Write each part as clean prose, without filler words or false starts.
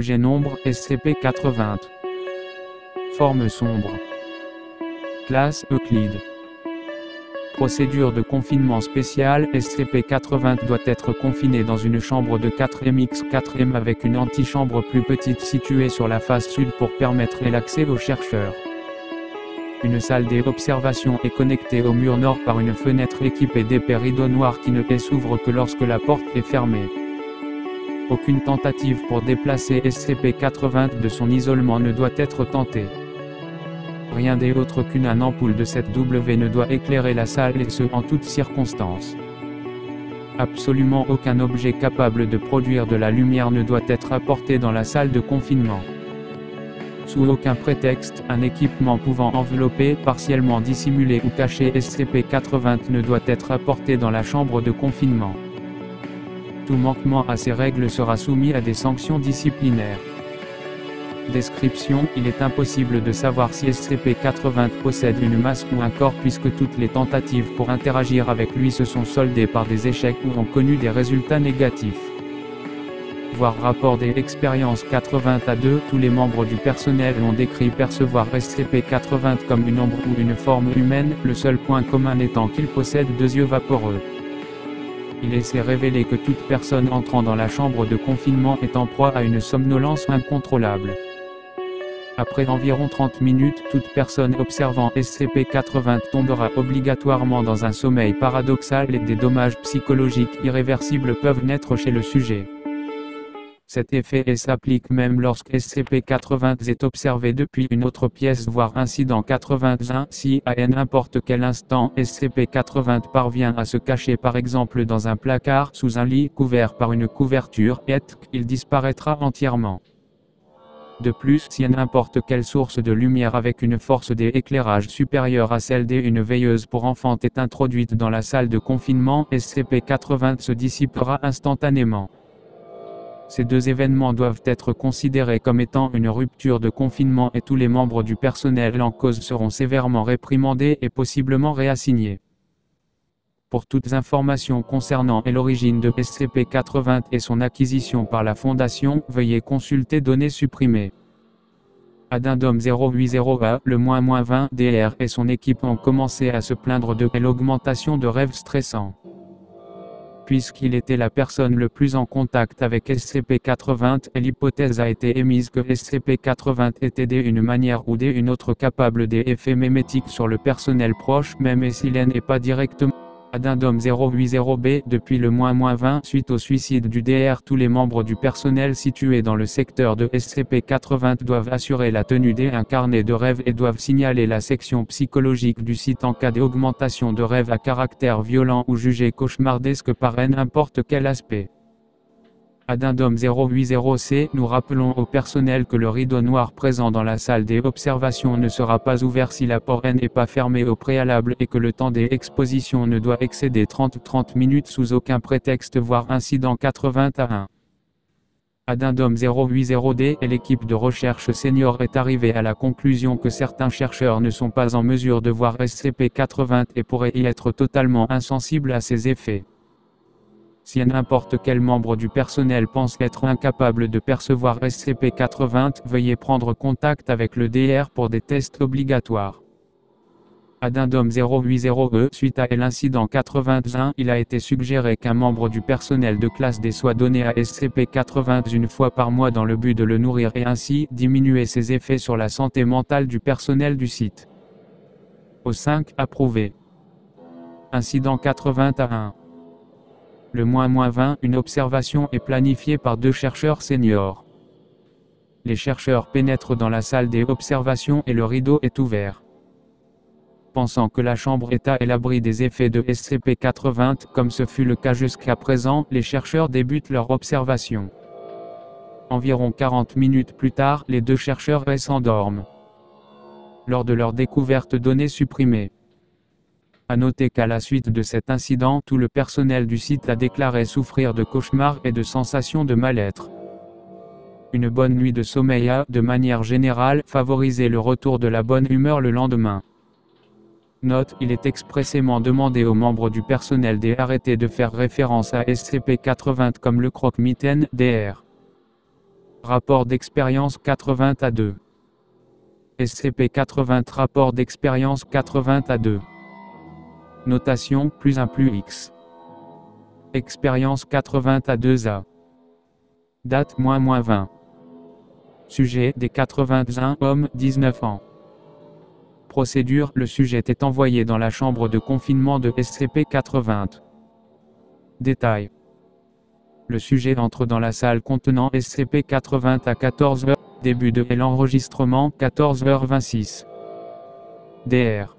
Objet nombre SCP-80. Forme sombre. Classe Euclide. Procédure de confinement spéciale. SCP-80 doit être confiné dans une chambre de 4m×4m avec une antichambre plus petite située sur la face sud pour permettre l'accès aux chercheurs. Une salle d'observation est connectée au mur nord par une fenêtre équipée d'épais rideaux noirs qui ne s'ouvrent que lorsque la porte est fermée. Aucune tentative pour déplacer SCP-80 de son isolement ne doit être tentée. Rien d'autre qu'une ampoule de 7W ne doit éclairer la salle et ce en toutes circonstances. Absolument aucun objet capable de produire de la lumière ne doit être apporté dans la salle de confinement. Sous aucun prétexte, un équipement pouvant envelopper, partiellement dissimuler ou cacher SCP-80 ne doit être apporté dans la chambre de confinement. Tout manquement à ces règles sera soumis à des sanctions disciplinaires. Description: il est impossible de savoir si SCP-80 possède une masse ou un corps puisque toutes les tentatives pour interagir avec lui se sont soldées par des échecs ou ont connu des résultats négatifs. Voir rapport des expériences 80-2. Tous les membres du personnel ont décrit percevoir SCP-80 comme une ombre ou une forme humaine, le seul point commun étant qu'il possède 2 yeux vaporeux. Il s'est révélé que toute personne entrant dans la chambre de confinement est en proie à une somnolence incontrôlable. Après environ 30 minutes, toute personne observant SCP-80 tombera obligatoirement dans un sommeil paradoxal et des dommages psychologiques irréversibles peuvent naître chez le sujet. Cet effet s'applique même lorsque SCP-80 est observé depuis une autre pièce voire incident 81. Si, à n'importe quel instant, SCP-80 parvient à se cacher par exemple dans un placard, sous un lit, couvert par une couverture, il disparaîtra entièrement. De plus, si n'importe quelle source de lumière avec une force d'éclairage supérieure à celle d'une veilleuse pour enfants est introduite dans la salle de confinement, SCP-80 se dissipera instantanément. Ces 2 événements doivent être considérés comme étant une rupture de confinement et tous les membres du personnel en cause seront sévèrement réprimandés et possiblement réassignés. Pour toutes informations concernant l'origine de SCP-80 et son acquisition par la Fondation, veuillez consulter données supprimées. Addendum 080A, le -20 DR et son équipe ont commencé à se plaindre de l'augmentation de rêves stressants. Puisqu'il était la personne le plus en contact avec SCP-80, l'hypothèse a été émise que SCP-80 était d'une manière ou d'une autre capable d'effets mémétiques sur le personnel proche, même s'il n'est pas directement. Addendum 080B, depuis le -20, suite au suicide du DR, tous les membres du personnel situés dans le secteur de SCP-80 doivent assurer la tenue d'un carnet de rêves et doivent signaler la section psychologique du site en cas d'augmentation de rêves à caractère violent ou jugés cauchemardesques par n'importe quel aspect. Addendum 080C, nous rappelons au personnel que le rideau noir présent dans la salle d'observation ne sera pas ouvert si la porte n'est pas fermée au préalable et que le temps d'exposition ne doit excéder 30 minutes sous aucun prétexte voire incident 81. Addendum 080D et l'équipe de recherche senior est arrivée à la conclusion que certains chercheurs ne sont pas en mesure de voir SCP-80 et pourraient y être totalement insensibles à ses effets. Si n'importe quel membre du personnel pense être incapable de percevoir SCP-80, veuillez prendre contact avec le DR pour des tests obligatoires. Addendum 080E, suite à l'incident 81, il a été suggéré qu'un membre du personnel de classe D soit donné à SCP-80 une fois par mois dans le but de le nourrir et ainsi diminuer ses effets sur la santé mentale du personnel du site. Au 5, approuvé. Incident 81. Le -20, une observation est planifiée par 2 chercheurs seniors. Les chercheurs pénètrent dans la salle d'observation et le rideau est ouvert. Pensant que la chambre est à l'abri des effets de SCP-80, comme ce fut le cas jusqu'à présent, les chercheurs débutent leur observation. Environ 40 minutes plus tard, les 2 chercheurs s'endorment. Lors de leur découverte données supprimées. À noter qu'à la suite de cet incident, tout le personnel du site a déclaré souffrir de cauchemars et de sensations de mal-être. Une bonne nuit de sommeil a, de manière générale, favorisé le retour de la bonne humeur le lendemain. Note, il est expressément demandé aux membres du personnel d'arrêter de faire référence à SCP-80 comme le croque-mitaine, DR. Rapport d'expérience 80 à 2. SCP 80 rapport d'expérience 80 à 2. Notation +1 + X. Expérience 80 à 2A. Date -20. Sujet des 81 hommes 19 ans. Procédure, le sujet est envoyé dans la chambre de confinement de SCP 80. Détail. Le sujet entre dans la salle contenant SCP 80 à 14h, début de l'enregistrement 14h26. DR.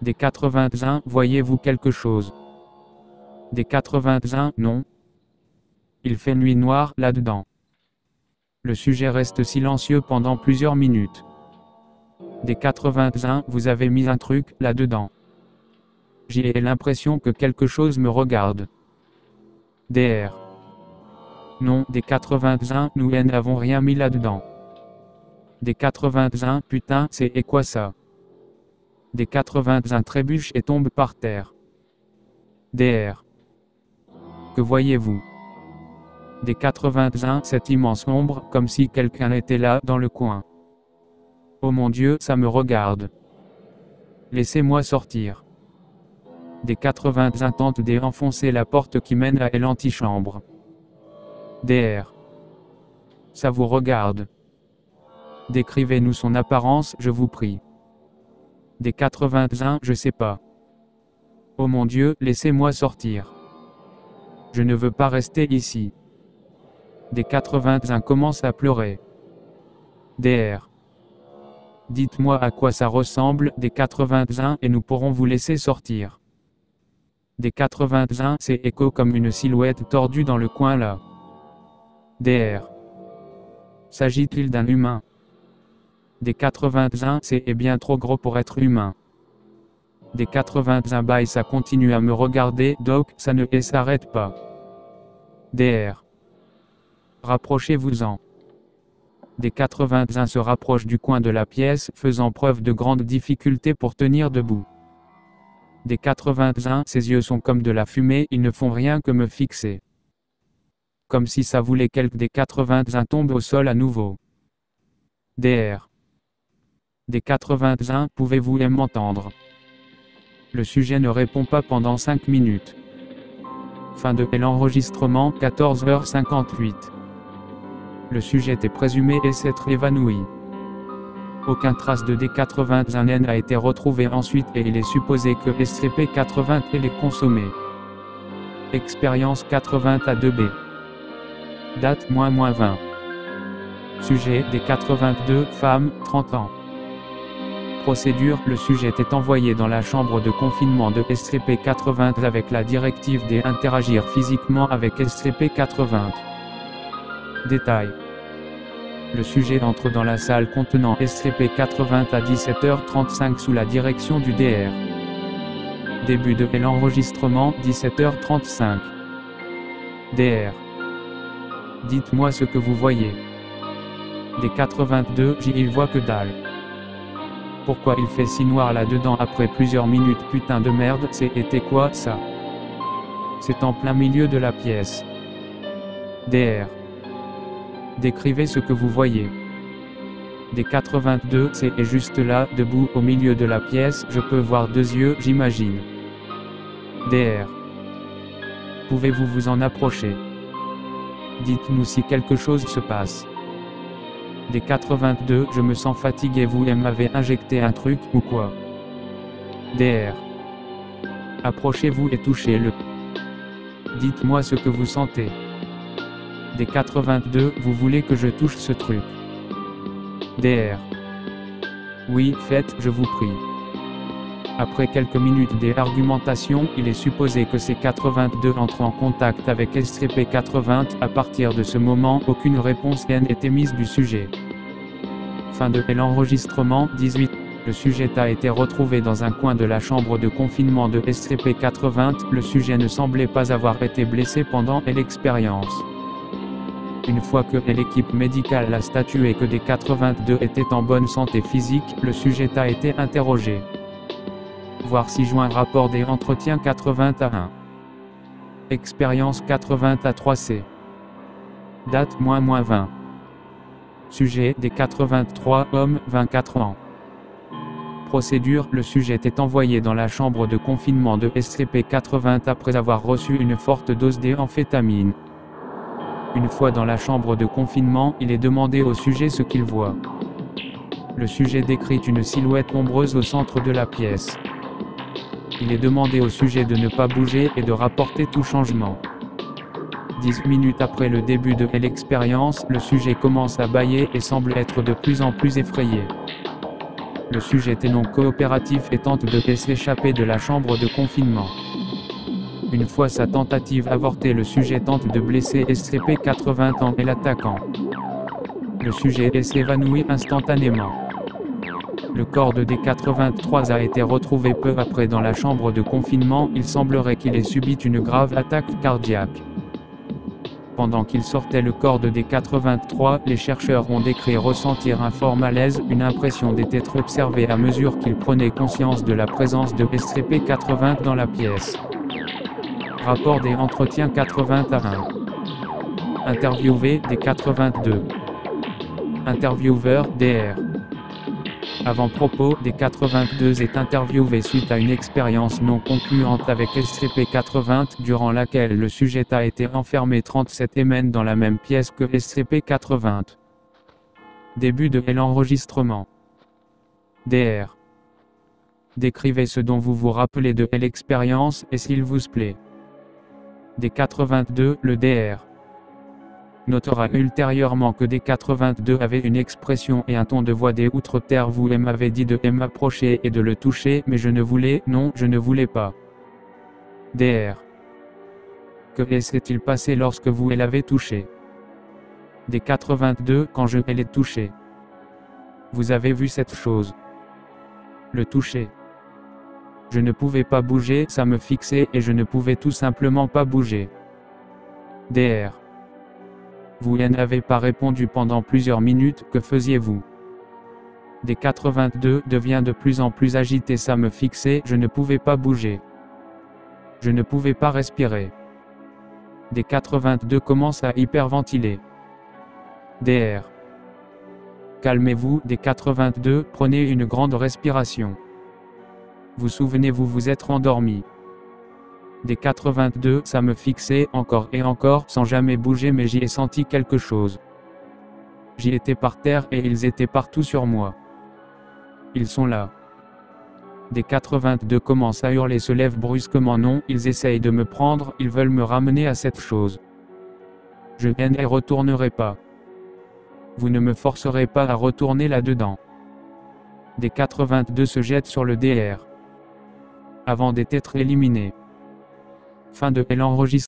Des 81, voyez-vous quelque chose? Des 81, non. Il fait nuit noire là-dedans. Le sujet reste silencieux pendant plusieurs minutes. Des 81, vous avez mis un truc là-dedans. J'ai l'impression que quelque chose me regarde. DR. Non, des 81, nous n'avons rien mis là-dedans. Des 81, putain, c'est et quoi ça? Des 81 trébuchent et tombent par terre. DR. Que voyez-vous? Des 81, cette immense ombre, comme si quelqu'un était là, dans le coin. Oh mon Dieu, ça me regarde. Laissez-moi sortir. Des 81 tentent d'enfoncer la porte qui mène à l'antichambre. DR. Ça vous regarde. Décrivez-nous son apparence, je vous prie. Des 81, je sais pas. Oh mon Dieu, laissez-moi sortir. Je ne veux pas rester ici. Des 81 commencent à pleurer. DR. Dites-moi à quoi ça ressemble, des 81, et nous pourrons vous laisser sortir. Des 81, c'est écho comme une silhouette tordue dans le coin là. DR. S'agit-il d'un humain? Des 81, c'est bien trop gros pour être humain. Des 81 bail, ça continue à me regarder, Doc, ça ne s'arrête pas. DR. Rapprochez-vous-en. Des 81 se rapprochent du coin de la pièce, faisant preuve de grande difficulté pour tenir debout. Des 81, ses yeux sont comme de la fumée, ils ne font rien que me fixer. Comme si ça voulait quelques des 81 tombent au sol à nouveau. DR. Des 81, pouvez-vous m'entendre? Le sujet ne répond pas pendant 5 minutes. Fin de l'enregistrement 14h58. Le sujet est présumé s'être évanoui. Aucun trace de D81N n'a été retrouvé ensuite et il est supposé que SCP-80 l'ait consommé. Expérience 80 à 2B. Date -20. Sujet D82, femme, 30 ans. Procédure, le sujet est envoyé dans la chambre de confinement de SCP-80 avec la directive d'interagir physiquement avec SCP-80. Détail. Le sujet entre dans la salle contenant SCP-80 à 17h35 sous la direction du DR. Début de l'enregistrement 17h35. DR. Dites-moi ce que vous voyez. Des 82, j'y vois que dalle. Pourquoi il fait si noir là-dedans après plusieurs minutes? Putain de merde, c'était quoi ça? C'est en plein milieu de la pièce. DR. Décrivez ce que vous voyez. Des 82, c'est juste là, debout, au milieu de la pièce, je peux voir 2 yeux, j'imagine. DR. Pouvez-vous vous en approcher? Dites-nous si quelque chose se passe. Des 82, je me sens fatigué, vous m'avez injecté un truc, ou quoi? DR. Approchez-vous et touchez-le. Dites-moi ce que vous sentez. Des 82, vous voulez que je touche ce truc? DR. Oui, faites, je vous prie. Après quelques minutes d'argumentation, il est supposé que ces 82 entrent en contact avec SCP-80. À partir de ce moment, aucune réponse n'est émise du sujet. Fin de l'enregistrement 18. Le sujet a été retrouvé dans un coin de la chambre de confinement de SCP-80. Le sujet ne semblait pas avoir été blessé pendant l'expérience. Une fois que l'équipe médicale a statué que des 82 étaient en bonne santé physique, le sujet a été interrogé. Voir ci-joint rapport des entretiens 81. Expérience 80 à 3C. Date -20. Sujet des 83 hommes, 24 ans. Procédure, le sujet est envoyé dans la chambre de confinement de SCP-80 après avoir reçu une forte dose d'amphétamine. Une fois dans la chambre de confinement, il est demandé au sujet ce qu'il voit. Le sujet décrit une silhouette ombreuse au centre de la pièce. Il est demandé au sujet de ne pas bouger et de rapporter tout changement. 10 minutes après le début de l'expérience, le sujet commence à bâiller et semble être de plus en plus effrayé. Le sujet est non coopératif et tente de s'échapper de la chambre de confinement. Une fois sa tentative avortée, le sujet tente de blesser SCP-80 en l'attaquant. Le sujet s'évanouit instantanément. Le corps de D-83 a été retrouvé peu après dans la chambre de confinement. Il semblerait qu'il ait subi une grave attaque cardiaque. Pendant qu'il sortait le corps de D-83, les chercheurs ont décrit ressentir un fort malaise, une impression d'être observé à mesure qu'ils prenaient conscience de la présence de SCP-80 dans la pièce. Rapport des entretiens 81. Interviewé D-82. Intervieweur Dr. Avant-propos D-82 est interviewé suite à une expérience non concluante avec SCP-80 durant laquelle le sujet a été enfermé 37 semaines dans la même pièce que SCP-80. Début de l'enregistrement. Dr. Décrivez ce dont vous vous rappelez de l'expérience et s'il vous plaît. D-82, le Dr. Notera ultérieurement que D-82 avait une expression et un ton de voix des outre-terre. Vous m'avez dit de m'approcher et de le toucher, mais je ne voulais, non, je ne voulais pas. Dr. Que s'est-il passé lorsque vous l'avez touché? D-82, quand je l'ai touché. Vous avez vu cette chose? Le toucher. Je ne pouvais pas bouger, ça me fixait et je ne pouvais tout simplement pas bouger. Dr. Vous n'avez pas répondu pendant plusieurs minutes, que faisiez-vous? D-82 devient de plus en plus agité, ça me fixait, je ne pouvais pas bouger. Je ne pouvais pas respirer. D-82 commence à hyperventiler. Dr. Calmez-vous, D-82, prenez une grande respiration. Vous souvenez-vous vous être endormi? D-82, ça me fixait, encore et encore, sans jamais bouger, mais j'y ai senti quelque chose. J'y étais par terre et ils étaient partout sur moi. Ils sont là. D-82 commence à hurler, se lève brusquement. Non, ils essayent de me prendre, ils veulent me ramener à cette chose. Je n'y retournerai pas. Vous ne me forcerez pas à retourner là-dedans. D-82 se jette sur le Dr. Avant d'être éliminé. Fin de l'enregistrement.